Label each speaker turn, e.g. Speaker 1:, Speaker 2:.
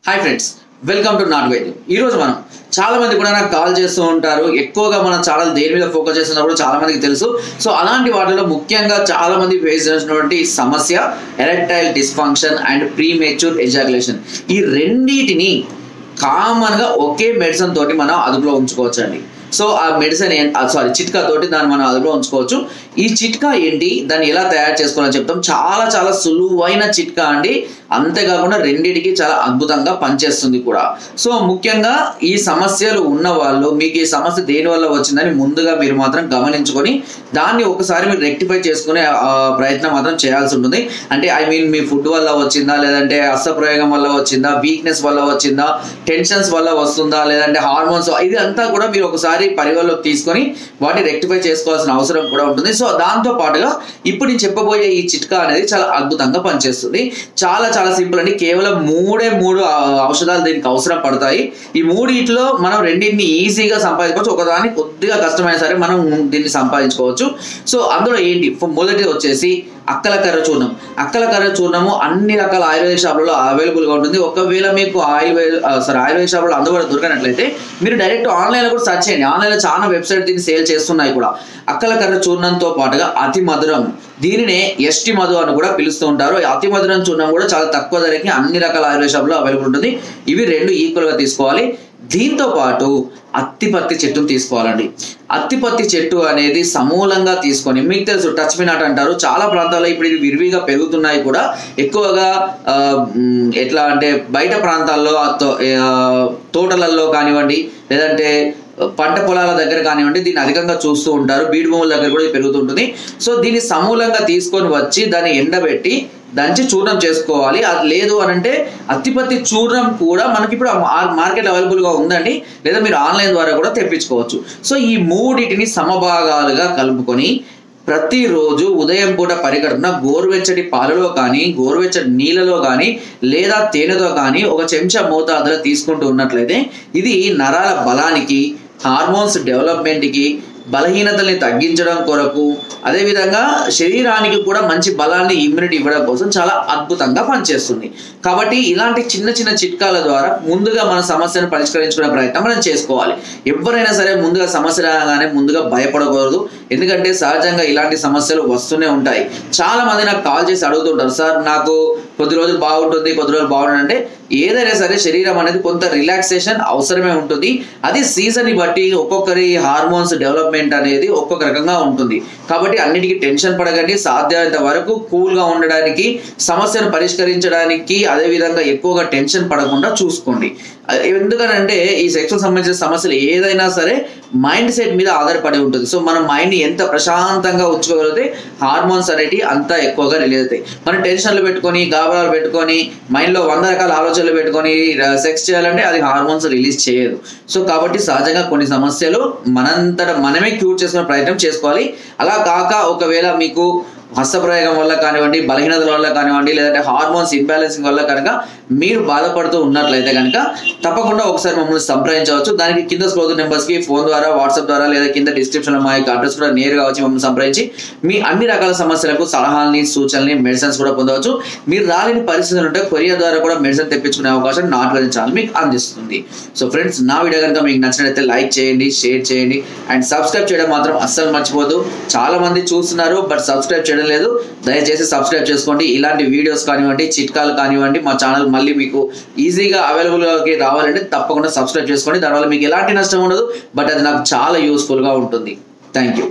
Speaker 1: Hi friends, welcome to not వైద్యం. ఈరోజు మనం చాలా మంది కూడా నాకు కాల్ చేస్తూ ఉంటారు. ఎక్కువగా మన ఛానల్ దేని మీద ఫోకస్ చేస్తున్నప్పుడు చాలా మందికి తెలుసు. సో అలాంటి వాటిలో ముఖ్యంగా చాలా మంది ఫేస్ చేసినటువంటి సమస్య erectile dysfunction and premature ejaculation. ఈ రెండింటిని కామన్గా ఒకే మెడిసిన్ తోటి మనం అదుపులో ఉంచుకోవచ్చు అండి. సో ఆ మెడిసిన్ చిట్కా తోటి దాన్ని మనం అదుపులో ఉంచుకోవచ్చు. ఈ చిట్కా ఏంటి, దాన్ని ఎలా తయారు చేసుకోవాలని చెప్తాం. చాలా చాలా సులువైన చిట్కా అండి. అంతేకాకుండా రెండింటికి చాలా అద్భుతంగా పనిచేస్తుంది కూడా. సో ముఖ్యంగా ఈ సమస్యలు ఉన్న వాళ్ళు, మీకు ఈ సమస్య దేని వల్ల వచ్చిందని ముందుగా మీరు మాత్రం గమనించుకొని దాన్ని ఒకసారి మీరు రెక్టిఫై చేసుకునే ప్రయత్నం మాత్రం చేయాల్సి ఉంటుంది. అంటే మీ ఫుడ్ వల్ల వచ్చిందా, లేదంటే అస్త్రప్రయోగం వల్ల వచ్చిందా, వీక్నెస్ వల్ల వచ్చిందా, టెన్షన్స్ వల్ల వస్తుందా, లేదంటే హార్మోన్స్, ఇది అంతా కూడా మీరు ఒకసారి పరిగణలోకి తీసుకొని వాటిని రెక్టిఫై చేసుకోవాల్సిన అవసరం కూడా ఉంటుంది. సో దాంతో పాటుగా ఇప్పుడు నేను చెప్పబోయే ఈ చిట్కా అనేది చాలా అద్భుతంగా పనిచేస్తుంది. చాలా చాలా సింపుల్ అండి. కేవలం మూడు ఔషధాలు దీనికి అవసరం పడతాయి. ఈ మూడిట్లో మనం రెండింటిని ఈజీగా సంపాదించుకోవచ్చు. ఒకదాన్ని కొద్దిగా కష్టమైనా సరే మనం దీన్ని సంపాదించుకోవచ్చు. సో అందులో ఏంటి, మొదటిది వచ్చేసి అక్కలకర్ర చూర్ణం. అక్కలకర్ర చూర్ణము అన్ని రకాల ఆయుర్వేద షాపులలో అవైలబుల్గా ఉంటుంది. ఒకవేళ మీకు ఆయుర్వేద షాపులో అందుబాటులో దొరకనట్లయితే మీరు డైరెక్ట్ ఆన్లైన్లో కూడా సర్చ్ చేయండి. ఆన్లైన్లో చాలా వెబ్సైట్ దీన్ని సేల్ చేస్తున్నాయి కూడా. అక్కలకర్ర చూర్ణంతో పాటుగా అతి మధురం, దీనినే ఎస్టి మధు అని కూడా పిలుస్తూ ఉంటారు. అతి మధురం చూర్ణం కూడా చాలా తక్కువ ధరకి అన్ని రకాల ఆయుర్వేద షాపులో అవైలబుల్ ఉంటుంది. ఇవి రెండు ఈక్వల్గా తీసుకోవాలి. దీంతో పాటు అత్తిపత్తి చెట్టును తీసుకోవాలండి. అత్తిపత్తి చెట్టు అనేది సమూలంగా తీసుకొని, మీకు తెలుసు టచ్ మీ నాట్ అంటారు, చాలా ప్రాంతాల్లో ఇప్పుడు ఇది విరివిగా పెరుగుతున్నాయి కూడా. ఎక్కువగా ఎట్లా అంటే బయట ప్రాంతాల్లో తోటలలో కానివ్వండి, లేదంటే పంట పొలాల దగ్గర కానివ్వండి, దీన్ని అధికంగా చూస్తూ ఉంటారు. బీడు భూముల దగ్గర కూడా పెరుగుతుంటుంది. సో దీన్ని సమూలంగా తీసుకొని వచ్చి దాన్ని ఎండబెట్టి దంచి చూర్ణం చేసుకోవాలి. అది లేదు అని అంటే అత్తిపత్తి చూర్ణం కూడా మనకి ఇప్పుడు మార్కెట్ అవైలబుల్గా ఉందండి, లేదా మీరు ఆన్లైన్ ద్వారా కూడా తెప్పించుకోవచ్చు. సో ఈ మూడింటిని సమభాగాలుగా కలుపుకొని ప్రతిరోజు ఉదయం పూట పరిగడుపున గోరువెచ్చటి పాలలో కానీ, గోరువెచ్చటి నీళ్ళలో కానీ, లేదా తేనెతో కానీ ఒక చెంచా మోతాదులో తీసుకుంటూ ఉన్నట్లయితే ఇది నరాల బలానికి, హార్మోన్స్ డెవలప్మెంట్కి, బలహీనతల్ని తగ్గించడం కొరకు, అదేవిధంగా శరీరానికి కూడా మంచి బలాన్ని, ఇమ్యూనిటీ ఇవ్వడం కోసం చాలా అద్భుతంగా పనిచేస్తుంది. కాబట్టి ఇలాంటి చిన్న చిన్న చిట్కాల ద్వారా ముందుగా మన సమస్యను పరిష్కరించుకునే ప్రయత్నం మనం చేసుకోవాలి. ఎవరైనా సరే ముందుగా సమస్య రాగానే ముందుగా భయపడకూడదు. ఎందుకంటే సహజంగా ఇలాంటి సమస్యలు వస్తూనే ఉంటాయి. చాలా మంది నాకు కాల్ చేసి అడుగుతుంటారు, సార్ నాకు కొద్ది రోజులు బాగుంటుంది, కొద్ది రోజులు బాగుంటుంది. అంటే ఏదైనా సరే శరీరం అనేది కొంత రిలాక్సేషన్ అవసరమే ఉంటుంది. అది సీజన్ని బట్టి ఒక్కొక్కరి హార్మోన్స్ డెవలప్మెంట్ అనేది ఒక్కొక్క రకంగా ఉంటుంది. కాబట్టి అన్నిటికీ టెన్షన్ పడకండి. సాధ్యమైనంత వరకు కూల్గా ఉండడానికి, సమస్యను పరిష్కరించడానికి, అదేవిధంగా ఎక్కువగా టెన్షన్ పడకుండా చూసుకోండి. ఎందుకనంటే ఈ సెక్సువల్ సంబంధించిన సమస్యలు ఏదైనా సరే మైండ్ సెట్ మీద ఆధారపడి ఉంటుంది. సో మన మైండ్ని ఎంత ప్రశాంతంగా ఉంచుకోగలిగితే హార్మోన్స్ అనేవి అంతా ఎక్కువగా రిలీజ్ అవుతాయి. మనం టెన్షన్లు పెట్టుకొని, గాబరాలు పెట్టుకొని, మైండ్లో 100 రకాల ఆలోచనలు పెట్టుకొని సెక్స్ చేయాలంటే అది హార్మోన్స్ రిలీజ్ చేయదు. సో కాబట్టి సహజంగా కొన్ని సమస్యలు మనంతట మనమే క్యూర్ చేసుకునే ప్రయత్నం చేసుకోవాలి. అలా కాక ఒకవేళ మీకు హస్తప్రయోగం వల్ల కానివ్వండి, బలహీనతల వల్ల కానివ్వండి, లేదంటే హార్మోన్స్ ఇంబ్యాలెన్సింగ్ వల్ల కనుక మీరు బాధపడుతూ ఉన్నట్లయితే కనుక తప్పకుండా ఒకసారి మమ్మల్ని సంప్రదించవచ్చు. దానికి కింద స్క్రోల్ నెంబర్స్కి ఫోన్ ద్వారా, వాట్సాప్ ద్వారా, లేదా కింద డిస్క్రిప్షన్లో మా యొక్క అడ్రస్ కూడా నేరుగా వచ్చి మమ్మల్ని సంప్రదించి మీ అన్ని రకాల సమస్యలకు సలహాలని, సూచనల్ని, మెడిసిన్స్ కూడా పొందవచ్చు. మీరు రాలేని పరిస్థితులు ఉంటే కొరియర్ ద్వారా కూడా మెడిసిన్ తెప్పించుకునే అవకాశం నాట్ వైద్యం ఛానల్ మీకు అందిస్తుంది. సో ఫ్రెండ్స్, నా వీడియో కనుక మీకు నచ్చినట్లయితే లైక్ చేయండి, షేర్ చేయండి అండ్ సబ్స్క్రైబ్ చేయడం మాత్రం అస్సలు మర్చిపోదు. చాలా మంది చూస్తున్నారు బట్ సబ్స్క్రైబ్ చేయడం లేదు. దయచేసి సబ్స్క్రైబ్ చేసుకోండి. ఇలాంటి వీడియోస్ కానివ్వండి, చిట్కాలు కానివ్వండి, మా ఛానల్ మళ్ళీ మీకు ఈజీగా అవైలబుల్గా రావాలంటే తప్పకుండా సబ్స్క్రైబ్ చేసుకోండి. దానివల్ల మీకు ఎలాంటి నష్టం ఉండదు, బట్ అది నాకు చాలా యూస్ఫుల్గా ఉంటుంది. Thank you.